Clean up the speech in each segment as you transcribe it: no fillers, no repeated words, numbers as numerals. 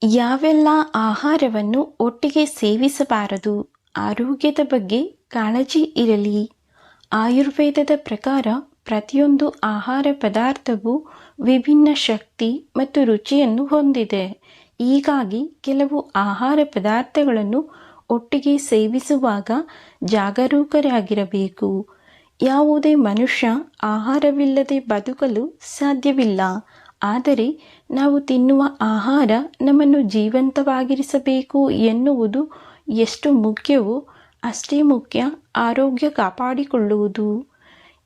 ಯಾವೆಲ್ಲ ಆಹಾರವನ್ನು ಒಟ್ಟಿಗೆ ಸೇವಿಸಬಾರದು? ಆರೋಗ್ಯದ ಬಗ್ಗೆ ಕಾಳಜಿ ಇರಲಿ. ಆಯುರ್ವೇದದ ಪ್ರಕಾರ ಪ್ರತಿಯೊಂದು ಆಹಾರ ಪದಾರ್ಥವು ವಿಭಿನ್ನ ಶಕ್ತಿ ಮತ್ತು ರುಚಿಯನ್ನು ಹೊಂದಿದೆ. ಹೀಗಾಗಿ ಕೆಲವು ಆಹಾರ ಪದಾರ್ಥಗಳನ್ನು ಒಟ್ಟಿಗೆ ಸೇವಿಸುವಾಗ ಜಾಗರೂಕರಾಗಿರಬೇಕು. ಯಾವುದೇ ಮನುಷ್ಯ ಆಹಾರವಿಲ್ಲದೆ ಬದುಕಲು ಸಾಧ್ಯವಿಲ್ಲ. ಆದರೆ ನಾವು ತಿನ್ನುವ ಆಹಾರ ನಮ್ಮನ್ನು ಜೀವಂತವಾಗಿರಿಸಬೇಕು ಎನ್ನುವುದು ಎಷ್ಟು ಮುಖ್ಯವೋ ಅಷ್ಟೇ ಮುಖ್ಯ ಆರೋಗ್ಯ ಕಾಪಾಡಿಕೊಳ್ಳುವುದು.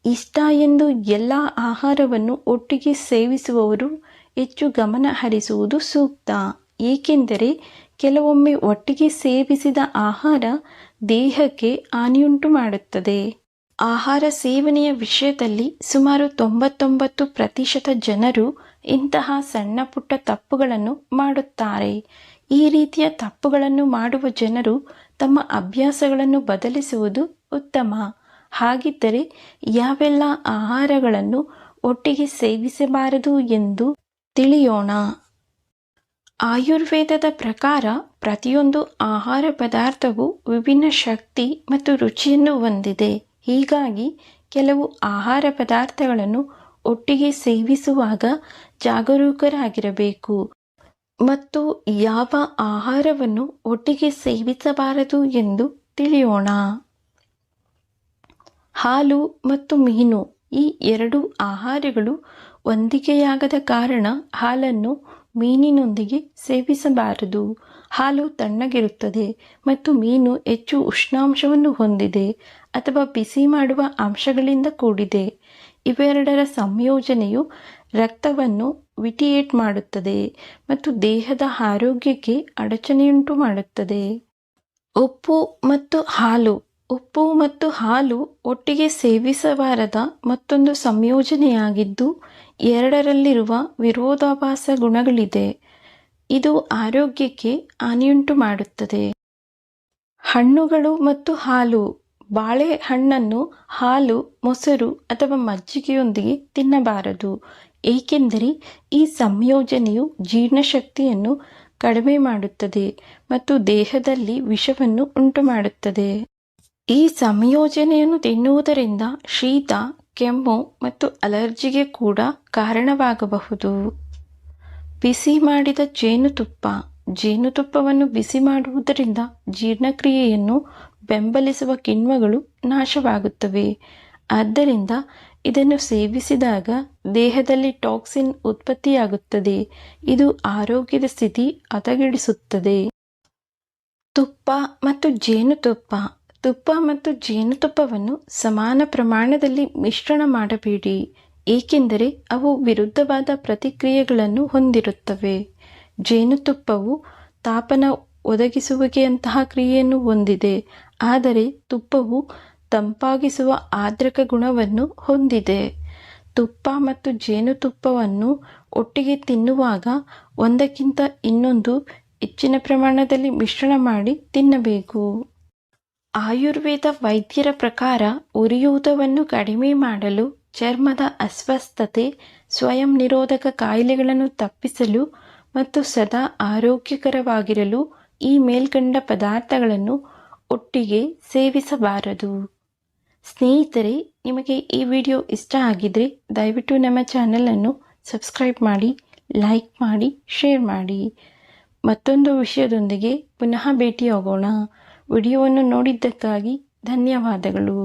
ಇಷ್ಟ ಎಂದು ಎಲ್ಲ ಆಹಾರವನ್ನು ಒಟ್ಟಿಗೆ ಸೇವಿಸುವವರು ಹೆಚ್ಚು ಗಮನ ಹರಿಸುವುದು ಸೂಕ್ತ. ಏಕೆಂದರೆ ಕೆಲವೊಮ್ಮೆ ಒಟ್ಟಿಗೆ ಸೇವಿಸಿದ ಆಹಾರ ದೇಹಕ್ಕೆ ಹಾನಿಯುಂಟು ಮಾಡುತ್ತದೆ. ಆಹಾರ ಸೇವನೆಯ ವಿಷಯದಲ್ಲಿ ಸುಮಾರು 99% ಜನರು ಇಂತಹ ಸಣ್ಣ ಪುಟ್ಟ ತಪ್ಪುಗಳನ್ನು ಮಾಡುತ್ತಾರೆ. ಈ ರೀತಿಯ ತಪ್ಪುಗಳನ್ನು ಮಾಡುವ ಜನರು ತಮ್ಮ ಅಭ್ಯಾಸಗಳನ್ನು ಬದಲಿಸುವುದು ಉತ್ತಮ. ಹಾಗಿದ್ದರೆ ಯಾವೆಲ್ಲ ಆಹಾರಗಳನ್ನು ಒಟ್ಟಿಗೆ ಸೇವಿಸಬಾರದು ಎಂದು ತಿಳಿಯೋಣ. ಆಯುರ್ವೇದದ ಪ್ರಕಾರ ಪ್ರತಿಯೊಂದು ಆಹಾರ ಪದಾರ್ಥವು ವಿಭಿನ್ನ ಶಕ್ತಿ ಮತ್ತು ರುಚಿಯನ್ನು ಹೊಂದಿದೆ. ಹೀಗಾಗಿ ಕೆಲವು ಆಹಾರ ಪದಾರ್ಥಗಳನ್ನು ಒಟ್ಟಿಗೆ ಸೇವಿಸುವಾಗ ಜಾಗರೂಕರಾಗಿರಬೇಕು. ಮತ್ತು ಯಾವ ಆಹಾರವನ್ನು ಒಟ್ಟಿಗೆ ಸೇವಿಸಬಾರದು ಎಂದು ತಿಳಿಯೋಣ. ಹಾಲು ಮತ್ತು ಮೀನು ಈ ಎರಡು ಆಹಾರಗಳು ಹೊಂದಿಕೆಯಾಗದ ಕಾರಣ ಹಾಲನ್ನು ಮೀನಿನೊಂದಿಗೆ ಸೇವಿಸಬಾರದು. ಹಾಲು ತಣ್ಣಗಿರುತ್ತದೆ ಮತ್ತು ಮೀನು ಹೆಚ್ಚು ಉಷ್ಣಾಂಶವನ್ನು ಹೊಂದಿದೆ ಅಥವಾ ಬಿಸಿ ಮಾಡುವ ಅಂಶಗಳಿಂದ ಕೂಡಿದೆ. ಇವೆರಡರ ಸಂಯೋಜನೆಯು ರಕ್ತವನ್ನು ವಿಟಿಯೇಟ್ ಮಾಡುತ್ತದೆ ಮತ್ತು ದೇಹದ ಆರೋಗ್ಯಕ್ಕೆ ಅಡಚಣೆಯುಂಟು ಮಾಡುತ್ತದೆ. ಉಪ್ಪು ಮತ್ತು ಹಾಲು ಒಟ್ಟಿಗೆ ಸೇವಿಸಬಾರದ ಮತ್ತೊಂದು ಸಂಯೋಜನೆಯಾಗಿದ್ದು ಎರಡರಲ್ಲಿರುವ ವಿರೋಧಾಭಾಸ ಗುಣಗಳಿದೆ. ಇದು ಆರೋಗ್ಯಕ್ಕೆ ಹಾನಿಯುಂಟು ಮಾಡುತ್ತದೆ. ಹಣ್ಣುಗಳು ಮತ್ತು ಹಾಲು. ಬಾಳೆಹಣ್ಣನ್ನು ಹಾಲು, ಮೊಸರು ಅಥವಾ ಮಜ್ಜಿಗೆಯೊಂದಿಗೆ ತಿನ್ನಬಾರದು. ಏಕೆಂದರೆ ಈ ಸಂಯೋಜನೆಯು ಜೀರ್ಣಶಕ್ತಿಯನ್ನು ಕಡಿಮೆ ಮಾಡುತ್ತದೆ ಮತ್ತು ದೇಹದಲ್ಲಿ ವಿಷವನ್ನು ಉಂಟುಮಾಡುತ್ತದೆ. ಈ ಸಂಯೋಜನೆಯನ್ನು ತಿನ್ನುವುದರಿಂದ ಶೀತ, ಕೆಮ್ಮು ಮತ್ತು ಅಲರ್ಜಿಗೆ ಕೂಡ ಕಾರಣವಾಗಬಹುದು. ಬಿಸಿ ಮಾಡಿದ ಜೇನುತುಪ್ಪವನ್ನು ಬಿಸಿ ಮಾಡುವುದರಿಂದ ಜೀರ್ಣಕ್ರಿಯೆಯನ್ನು ಬೆಂಬಲಿಸುವ ಕಿಣ್ವಗಳು ನಾಶವಾಗುತ್ತವೆ. ಆದ್ದರಿಂದ ಇದನ್ನು ಸೇವಿಸಿದಾಗ ದೇಹದಲ್ಲಿ ಟಾಕ್ಸಿನ್ ಉತ್ಪತ್ತಿಯಾಗುತ್ತದೆ. ಇದು ಆರೋಗ್ಯದ ಸ್ಥಿತಿ ಹದಗೆಡಿಸುತ್ತದೆ. ತುಪ್ಪ ಮತ್ತು ಜೇನುತುಪ್ಪವನ್ನು ಸಮಾನ ಪ್ರಮಾಣದಲ್ಲಿ ಮಿಶ್ರಣ ಮಾಡಬೇಡಿ. ಏಕೆಂದರೆ ಅವು ವಿರುದ್ಧವಾದ ಪ್ರತಿಕ್ರಿಯೆಗಳನ್ನು ಹೊಂದಿರುತ್ತವೆ. ಜೇನುತುಪ್ಪವು ತಾಪನ ಒದಗಿಸುವಿಕೆಯಂತಹ ಕ್ರಿಯೆಯನ್ನು ಹೊಂದಿದೆ, ಆದರೆ ತುಪ್ಪವು ತಂಪಾಗಿಸುವ ಆರ್ದ್ರಕ ಗುಣವನ್ನು ಹೊಂದಿದೆ. ತುಪ್ಪ ಮತ್ತು ಜೇನುತುಪ್ಪವನ್ನು ಒಟ್ಟಿಗೆ ತಿನ್ನುವಾಗ ಒಂದಕ್ಕಿಂತ ಇನ್ನೊಂದು ಹೆಚ್ಚಿನ ಪ್ರಮಾಣದಲ್ಲಿ ಮಿಶ್ರಣ ಮಾಡಿ ತಿನ್ನಬೇಕು. ಆಯುರ್ವೇದ ವೈದ್ಯರ ಪ್ರಕಾರ ಉರಿಯೂತವನ್ನು ಕಡಿಮೆ ಮಾಡಲು, ಚರ್ಮದ ಅಸ್ವಸ್ಥತೆ, ಸ್ವಯಂ ನಿರೋಧಕ ಕಾಯಿಲೆಗಳನ್ನು ತಪ್ಪಿಸಲು ಮತ್ತು ಸದಾ ಆರೋಗ್ಯಕರವಾಗಿರಲು ಈ ಮೇಲ್ಕಂಡ ಪದಾರ್ಥಗಳನ್ನು ಒಟ್ಟಿಗೆ ಸೇವಿಸಬಾರದು. ಸ್ನೇಹಿತರೆ, ನಿಮಗೆ ಈ ವಿಡಿಯೋ ಇಷ್ಟ ಆಗಿದ್ರೆ ದಯವಿಟ್ಟು ನಮ್ಮ ಚಾನಲನ್ನು ಸಬ್ಸ್ಕ್ರೈಬ್ ಮಾಡಿ, ಲೈಕ್ ಮಾಡಿ, ಶೇರ್ ಮಾಡಿ. ಮತ್ತೊಂದು ವಿಷಯದೊಂದಿಗೆ ಪುನಃ ಭೇಟಿಯಾಗೋಣ. ವಿಡಿಯೋವನ್ನು ನೋಡಿದ್ದಕ್ಕಾಗಿ ಧನ್ಯವಾದಗಳು.